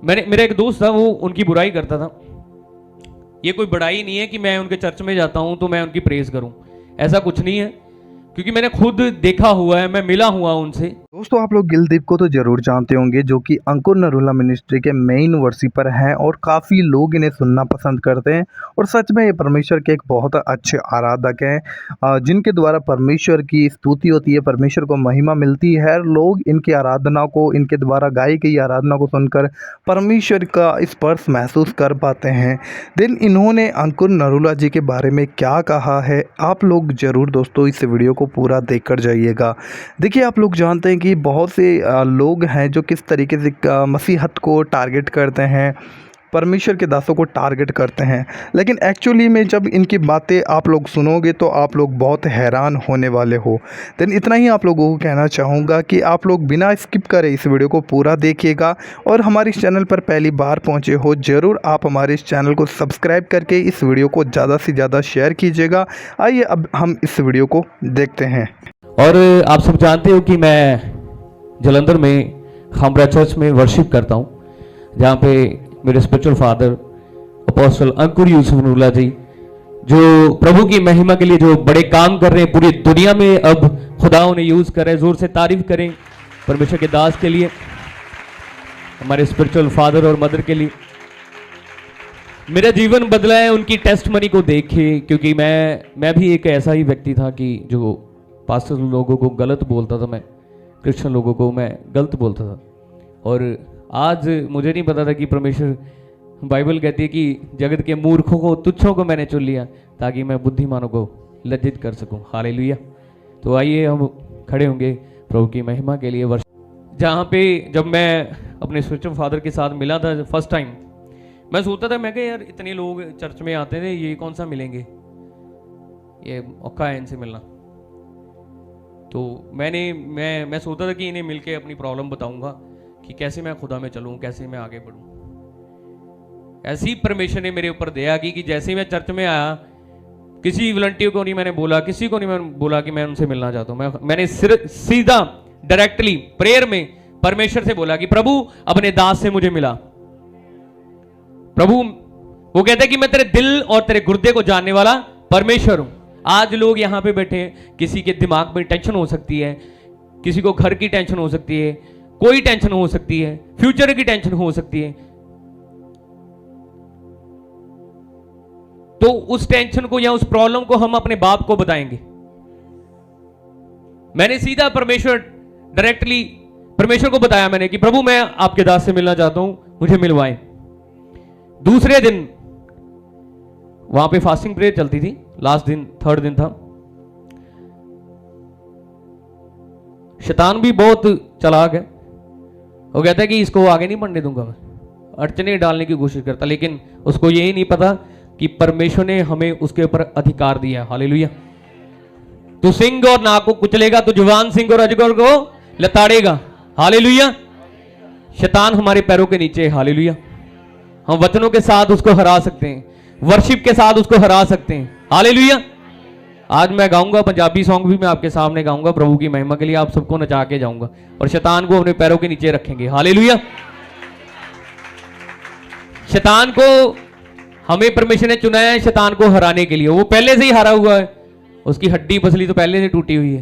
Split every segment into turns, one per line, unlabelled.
मेरा एक दोस्त था, वो उनकी बुराई करता था। ये कोई बड़ाई नहीं है कि मैं उनके चर्च में जाता हूं तो मैं उनकी प्रेज करूं, ऐसा कुछ नहीं है, क्योंकि मैंने खुद देखा हुआ है, मैं मिला हुआ उनसे।
दोस्तों आप लोग गिलदीप को तो ज़रूर जानते होंगे, जो कि अंकुर नरूला मिनिस्ट्री के मेन वर्शिपर हैं और काफ़ी लोग इन्हें सुनना पसंद करते हैं। और सच में ये परमेश्वर के एक बहुत अच्छे आराधक हैं, जिनके द्वारा परमेश्वर की स्तुति होती है, परमेश्वर को महिमा मिलती है। लोग इनकी आराधना को, इनके द्वारा गाई गई आराधना को सुनकर परमेश्वर का स्पर्श महसूस कर पाते हैं। देन इन्होंने अंकुर नरूला जी के बारे में क्या कहा है, आप लोग ज़रूर दोस्तों इस वीडियो को पूरा देख कर जाइएगा। देखिए आप लोग जानते हैं कि बहुत से लोग हैं जो किस तरीके से मसीहत को टारगेट करते हैं, परमेश्वर के दासों को टारगेट करते हैं, लेकिन एक्चुअली में जब इनकी बातें आप लोग सुनोगे तो आप लोग बहुत हैरान होने वाले हो। देन इतना ही आप लोगों को कहना चाहूँगा कि आप लोग बिना स्किप करे इस वीडियो को पूरा देखिएगा। और हमारे इस चैनल पर पहली बार पहुँचे हो, ज़रूर आप हमारे इस चैनल को सब्सक्राइब करके इस वीडियो को ज़्यादा से ज़्यादा शेयर कीजिएगा। आइए अब हम इस वीडियो को देखते हैं।
और आप सब जानते हो कि मैं जलंधर में खामरा चर्च में वर्शिप करता हूं, जहां पे मेरे स्पिरिचुअल फादर अपोस्टल अंकुर यूसुफ नरूला जी, जो प्रभु की महिमा के लिए जो बड़े काम कर रहे हैं पूरी दुनिया में, अब खुदा उन्हें यूज कर रहे हैं। जोर से तारीफ करें परमेश्वर के दास के लिए, हमारे स्पिरिचुअल फादर और मदर के लिए। मेरा जीवन बदला है उनकी टेस्टमनी को देख के, क्योंकि मैं भी एक ऐसा ही व्यक्ति था कि जो पास्टर लोगों को गलत बोलता था, मैं क्रिश्चियन लोगों को मैं गलत बोलता था। और आज मुझे नहीं पता था कि परमेश्वर, बाइबल कहती है कि जगत के मूर्खों को, तुच्छों को मैंने चुन लिया ताकि मैं बुद्धिमानों को लज्जित कर सकूं। हालेलुया। तो आइए हम खड़े होंगे प्रभु की महिमा के लिए। वर्ष जहाँ पे जब मैं अपने स्पिरिचुअल फादर के साथ मिला था फर्स्ट टाइम, मैं सोचता था, मैं कहा यार इतने लोग चर्च में आते थे, ये कौन सा मिलेंगे, ये औखा है इनसे मिलना। तो मैं सोचता था कि इन्हें मिलके अपनी प्रॉब्लम बताऊंगा कि कैसे मैं खुदा में चलूं, कैसे मैं आगे बढ़ूं। ऐसे ही परमेश्वर ने मेरे ऊपर दया की कि जैसे ही मैं चर्च में आया, किसी वॉलंटियर को नहीं मैंने बोला, किसी को नहीं मैंने बोला कि मैं उनसे मिलना चाहता हूं। मैंने सीधा डायरेक्टली प्रेयर में परमेश्वर से बोला कि प्रभु अपने दास से मुझे मिला। प्रभु, वो कहते हैं कि मैं तेरे दिल और तेरे गुर्दे को जानने वाला परमेश्वर हूं। आज लोग यहां पे बैठे हैं, किसी के दिमाग में टेंशन हो सकती है, किसी को घर की टेंशन हो सकती है, कोई टेंशन हो सकती है, फ्यूचर की टेंशन हो सकती है। तो उस टेंशन को या उस प्रॉब्लम को हम अपने बाप को बताएंगे। मैंने सीधा डायरेक्टली परमेश्वर को बताया मैंने कि प्रभु मैं आपके दास से मिलना चाहता हूं, मुझे मिलवाएं। दूसरे दिन वहां पे फास्टिंग प्रेयर चलती थी, लास्ट दिन, थर्ड दिन था। शैतान भी बहुत चालाक है, वो कहता है कि इसको आगे नहीं बढ़ने दूंगा, मैं अड़चने डालने की कोशिश करता, लेकिन उसको यही नहीं पता कि परमेश्वर ने हमें उसके ऊपर अधिकार दिया है। हालेलुया। तू सिंह और नाग को कुचलेगा, तो जवान सिंह और अजगर को लताड़ेगा। हालेलुया। शैतान हमारे पैरों के नीचे है। हालेलुया। हम वचनों के साथ उसको हरा सकते हैं, वर्शिप के साथ उसको हरा सकते हैं। हालेलुया। आज मैं गाऊंगा पंजाबी सॉन्ग भी, मैं आपके सामने गाऊंगा प्रभु की महिमा के लिए, आप सबको नचा के जाऊंगा और शैतान को अपने पैरों के नीचे रखेंगे। हालेलुया। शैतान को हमें परमेश्वर ने चुना है शैतान को हराने के लिए। वो पहले से ही हारा हुआ है, उसकी हड्डी पसली तो पहले से टूटी हुई है,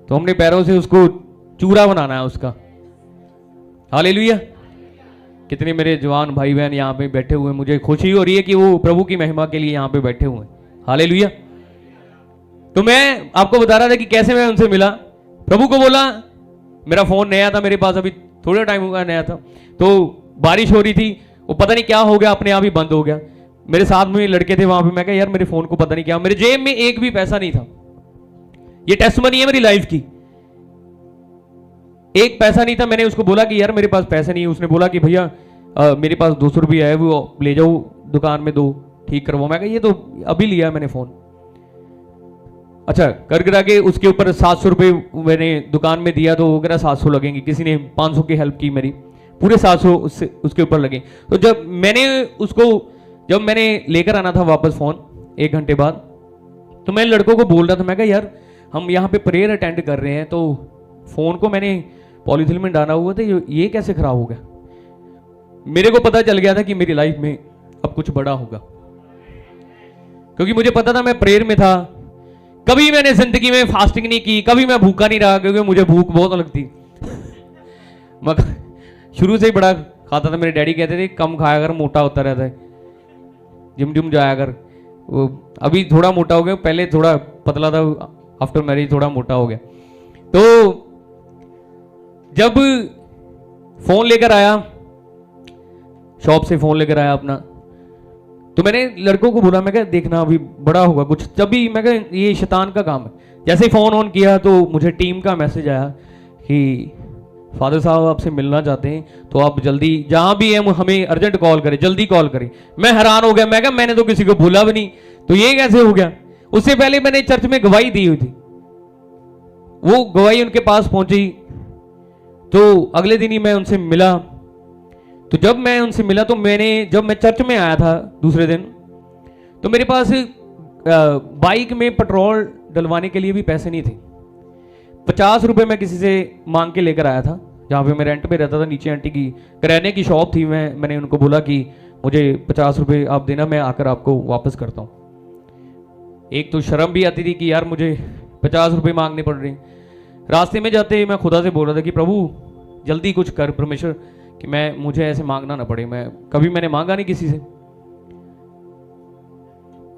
तो हमने पैरों से उसको चूरा बनाना है उसका। हालेलुया। कितने मेरे जवान भाई बहन यहाँ पे बैठे हुए, मुझे खुशी हो रही है कि वो प्रभु की महिमा के लिए यहाँ पे बैठे हुए हैं। हालेलुया। तो मैं आपको बता रहा था कि कैसे मैं उनसे मिला। प्रभु को बोला, मेरा फोन नया था मेरे पास, अभी थोड़ा टाइम हुआ नया था, तो बारिश हो रही थी, वो पता नहीं क्या हो गया, अपने आप ही बंद हो गया। मेरे साथ में लड़के थे वहां पे, मैं कहा यार मेरे फोन को पता नहीं क्या, मेरे जेब में एक भी पैसा नहीं था। ये टेस्टमनी है मेरी लाइफ की, एक पैसा नहीं था। मैंने उसको बोला कि यार मेरे पास पैसे नहीं है। उसने बोला कि भैया मेरे पास 200 रुपया है, वो ले जाओ दुकान में, दो ठीक करवाओ। मैं कहा ये तो अभी लिया मैंने फोन। अच्छा कर गिरा के उसके ऊपर 700 रुपये मैंने दुकान में दिया, तो वो कह रहा 700 लगेंगे। किसी ने 500 की हेल्प की मेरी, पूरे 700 उसके ऊपर लगे। तो जब मैंने लेकर आना था वापस फोन 1 घंटे बाद, तो मैं लड़कों को बोल रहा था, मैं कहा यार हम यहाँ पे प्रेयर अटेंड कर रहे हैं, तो फोन को मैंने पॉलीथिन में डाला हुआ था, ये कैसे खराब हो गया। मेरे को पता चल गया था कि मेरी लाइफ में अब कुछ बड़ा होगा, क्योंकि मुझे पता था मैं प्रेयर में था। कभी मैंने जिंदगी में फास्टिंग नहीं की, कभी मैं भूखा नहीं रहा, क्योंकि मुझे भूख बहुत लगती। मैं शुरू से ही बड़ा खाता था। मेरे डैडी कहते थे कम खाया कर, मोटा होता रहता है, जिम जिम जाया कर। वो अभी थोड़ा मोटा हो गया, पहले थोड़ा पतला था, आफ्टर मैरिज थोड़ा मोटा हो गया। तो जब फोन लेकर आया, शॉप से फोन लेकर आया अपना, तो मैंने लड़कों को बोला, मैं क्या देखना अभी बड़ा होगा कुछ, तभी मैं क्या ये शैतान का काम है। जैसे ही फोन ऑन किया तो मुझे टीम का मैसेज आया कि फादर साहब आपसे मिलना चाहते हैं, तो आप जल्दी जहां भी हैं हमें अर्जेंट कॉल करें, जल्दी कॉल करें। मैं हैरान हो गया, मैं क्या मैंने तो किसी को बोला भी नहीं, तो ये कैसे हो गया। उससे पहले मैंने चर्च में गवाही दी हुई थी, वो गवाही उनके पास पहुंची, तो अगले दिन ही मैं उनसे मिला। तो जब मैं उनसे मिला तो जब मैं चर्च में आया था दूसरे दिन, तो मेरे पास बाइक में पेट्रोल डलवाने के लिए भी पैसे नहीं थे। 50 रुपए मैं किसी से मांग के लेकर आया था, जहाँ पे मैं रेंट पे रहता था। नीचे आंटी की किराने की शॉप थी, मैंने उनको बोला कि मुझे 50 रुपए आप देना, मैं आकर आपको वापस करता हूँ। एक तो शर्म भी आती थी कि यार मुझे 50 रुपए मांगने पड़ रहे हैं। रास्ते में जाते मैं खुदा से बोल रहा था कि प्रभु जल्दी कुछ कर परमेश्वर, कि मुझे ऐसे मांगना ना पड़े। मैंने मांगा नहीं किसी से।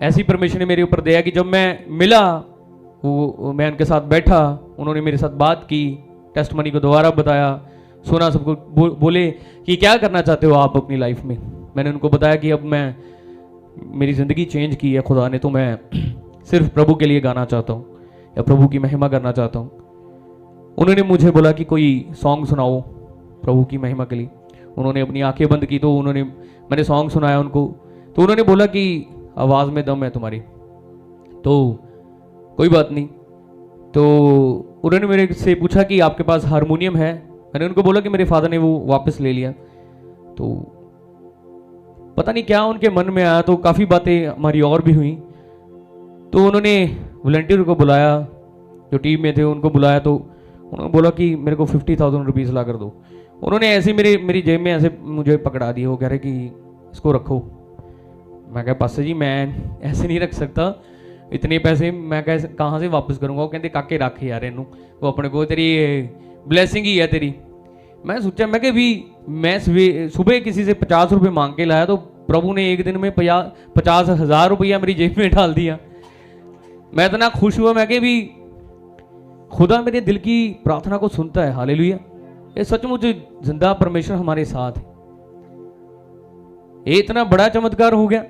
ऐसी परमेश्वर ने मेरे ऊपर दिया कि जब मैं मिला, मैं उनके साथ बैठा, उन्होंने मेरे साथ बात की, टेस्टमनी को दोबारा बताया, सुना सबको। बोले कि क्या करना चाहते हो आप अपनी लाइफ में। मैंने उनको बताया कि अब मेरी ज़िंदगी चेंज की है खुदा ने, तो मैं सिर्फ प्रभु के लिए गाना चाहता हूँ या प्रभु की महिमा करना चाहता हूँ। उन्होंने मुझे बोला कि कोई सॉन्ग सुनाओ प्रभु की महिमा के लिए। उन्होंने अपनी आंखें बंद की, तो मैंने सॉन्ग सुनाया उनको। तो उन्होंने बोला कि आवाज़ में दम है तुम्हारी, तो कोई बात नहीं। तो उन्होंने मेरे से पूछा कि आपके पास हारमोनियम है। मैंने उनको बोला कि मेरे फादर ने वो वापस ले लिया। तो पता नहीं क्या उनके मन में आया, तो काफ़ी बातें हमारी और भी हुई। तो उन्होंने वॉलंटियर को बुलाया, जो टीम में थे उनको बुलाया। तो उन्होंने बोला कि मेरे को 50,000 रुपीज़ ला कर दो। उन्होंने ऐसे मेरी जेब में ऐसे मुझे पकड़ा दिया। वो कह रहे कि इसको रखो। मैं कहा पास्टर जी मैं ऐसे नहीं रख सकता, इतने पैसे मैं कैसे कहाँ से वापस करूँगा। वो कहते काके रख यार इनू, वो अपने को तेरी ब्लेसिंग ही है तेरी। मैं सोचा मैं कि भी मैं सुबह किसी से 50 रुपये मांग के लाया, तो प्रभु ने एक दिन में 50,000 रुपया मेरी जेब में डाल दिया। मैं इतना खुश हुआ, मैं कि भी खुदा मेरे दिल की प्रार्थना को सुनता है। हालेलुया। ये सचमुच जिंदा परमेश्वर हमारे साथ है। ये इतना बड़ा चमत्कार हो गया।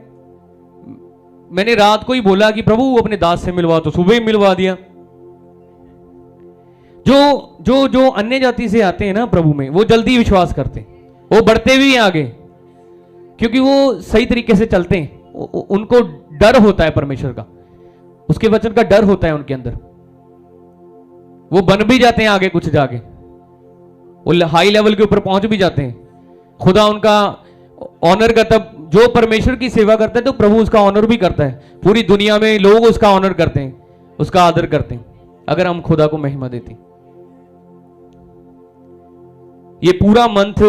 मैंने रात को ही बोला कि प्रभु अपने दास से मिलवा, तो सुबह ही मिलवा दिया। जो अन्य जाति से आते हैं ना प्रभु में, वो जल्दी विश्वास करते हैं, वो बढ़ते भी हैं आगे, क्योंकि वो सही तरीके से चलते हैं। उनको डर होता है परमेश्वर का, उसके वचन का डर होता है उनके अंदर। वो बन भी जाते हैं आगे कुछ जाके, वो हाई लेवल के ऊपर पहुंच भी जाते हैं। खुदा उनका ऑनर करता है। जो परमेश्वर की सेवा करता है तो प्रभु उसका ऑनर भी करता है। पूरी दुनिया में लोग उसका ऑनर करते हैं, उसका आदर करते हैं, अगर हम खुदा को महिमा देते हैं। ये पूरा मंथ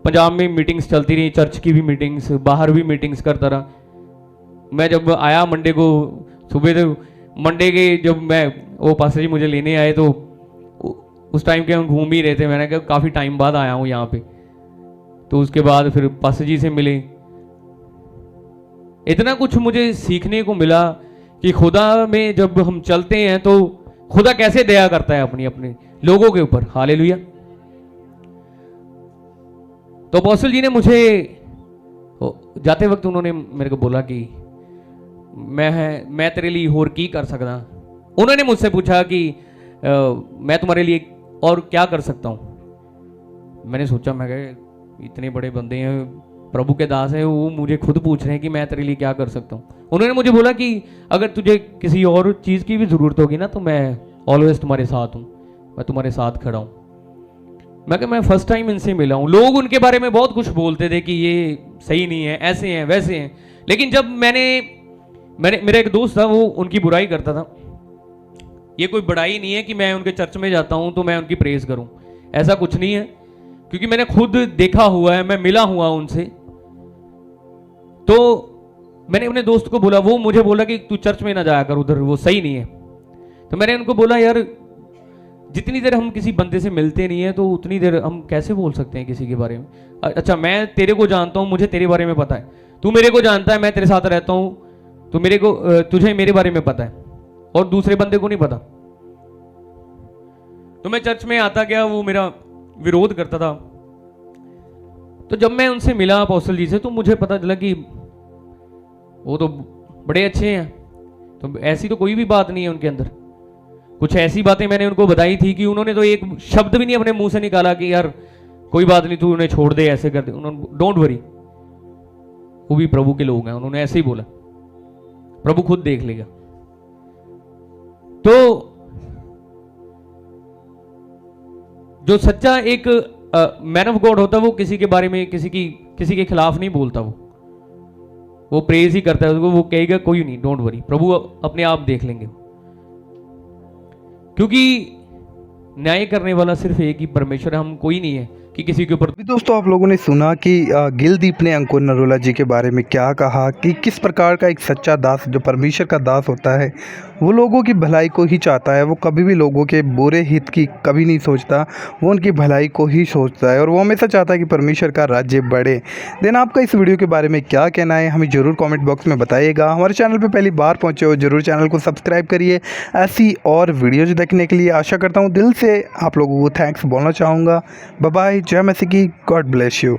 पंजाब में मीटिंग्स चलती रही, चर्च की भी मीटिंग्स, बाहर भी मीटिंग्स करता रहा। मैं जब आया मंडे को सुबह, तो मंडे के जब मैं वो पास्टर जी मुझे लेने आए, तो उस टाइम के हम घूम ही रहे थे। मैंने कहा काफ़ी टाइम बाद आया हूँ यहाँ पे। तो उसके बाद फिर पास्टर जी से मिले। इतना कुछ मुझे सीखने को मिला कि खुदा में जब हम चलते हैं तो खुदा कैसे दया करता है अपने लोगों के ऊपर। हालेलुया। तो अपोस्टल जी ने मुझे जाते वक्त उन्होंने मेरे को बोला कि मैं तेरे लिए और की कर सकता। उन्होंने मुझसे पूछा कि मैं तुम्हारे लिए और क्या कर सकता हूँ। मैंने सोचा, मैं कहा इतने बड़े बंदे हैं, प्रभु के दास हैं, वो मुझे खुद पूछ रहे हैं कि मैं तेरे लिए क्या कर सकता हूँ। उन्होंने मुझे बोला कि अगर तुझे किसी और चीज़ की भी ज़रूरत होगी ना, तो मैं ऑलवेज तुम्हारे साथ हूँ, मैं तुम्हारे साथ खड़ा हूँ। मैं फर्स्ट टाइम इनसे मिला हूँ। लोग उनके बारे में बहुत कुछ बोलते थे कि ये सही नहीं है, ऐसे हैं वैसे हैं, लेकिन जब मेरा एक दोस्त था, वो उनकी बुराई करता था। ये कोई बड़ाई नहीं है कि मैं उनके चर्च में जाता हूँ तो मैं उनकी प्रेज करूँ, ऐसा कुछ नहीं है। क्योंकि मैंने खुद देखा हुआ है, मैं मिला हुआ उनसे। तो मैंने अपने दोस्त को बोला, वो मुझे बोला कि तू चर्च में ना जाया कर, उधर वो सही नहीं है। तो मैंने उनको बोला, यार जितनी देर हम किसी बंदे से मिलते नहीं है तो उतनी देर हम कैसे बोल सकते हैं किसी के बारे में। अच्छा, मैं तेरे को जानता हूं, मुझे तेरे बारे में पता है, तू मेरे को जानता है, मैं तेरे साथ रहता हूं, तो मेरे को तुझे मेरे बारे में पता है और दूसरे बंदे को नहीं पता। तो मैं चर्च में आता गया, वो मेरा विरोध करता था। तो जब मैं उनसे मिला अपोस्टल जी से, तो मुझे पता चला कि वो तो बड़े अच्छे हैं, तो ऐसी तो कोई भी बात नहीं है उनके अंदर। कुछ ऐसी बातें मैंने उनको बताई थी कि उन्होंने तो एक शब्द भी नहीं अपने मुंह से निकाला कि यार कोई बात नहीं, तू उन्हें छोड़ दे, ऐसे कर दे। उन्होंने डोंट वरी, वो भी प्रभु के लोग हैं, उन्होंने ऐसे ही बोला, प्रभु खुद देख लेगा। तो जो सच्चा एक मैन ऑफ गॉड होता है, वो किसी के बारे में किसी के खिलाफ नहीं बोलता, वो प्रेज ही करता है, उसको वो कहेगा कोई नहीं, डोंट वरी, प्रभु अपने आप देख लेंगे। क्योंकि न्याय करने वाला सिर्फ एक ही परमेश्वर है, हम कोई नहीं है कि किसी के ऊपर।
अभी दोस्तों आप लोगों ने सुना कि गिलदीप ने अंकुर नरोला जी के बारे में क्या कहा कि किस प्रकार का एक सच्चा दास, जो परमेश्वर का दास होता है, वो लोगों की भलाई को ही चाहता है। वो कभी भी लोगों के बुरे हित की कभी नहीं सोचता, वो उनकी भलाई को ही सोचता है और वो हमेशा चाहता है कि परमेश्वर का राज्य बढ़े। देन आपका इस वीडियो के बारे में क्या कहना है, हमें ज़रूर कमेंट बॉक्स में बताइएगा। हमारे चैनल पर पहली बार पहुँचे हो, ज़रूर चैनल को सब्सक्राइब करिए ऐसी और वीडियोज़ देखने के लिए। आशा करता हूँ, दिल से आप लोगों को थैंक्स बोलना चाहूँगा। बाय बाय, जय मसीह की, गॉड ब्लेस यू।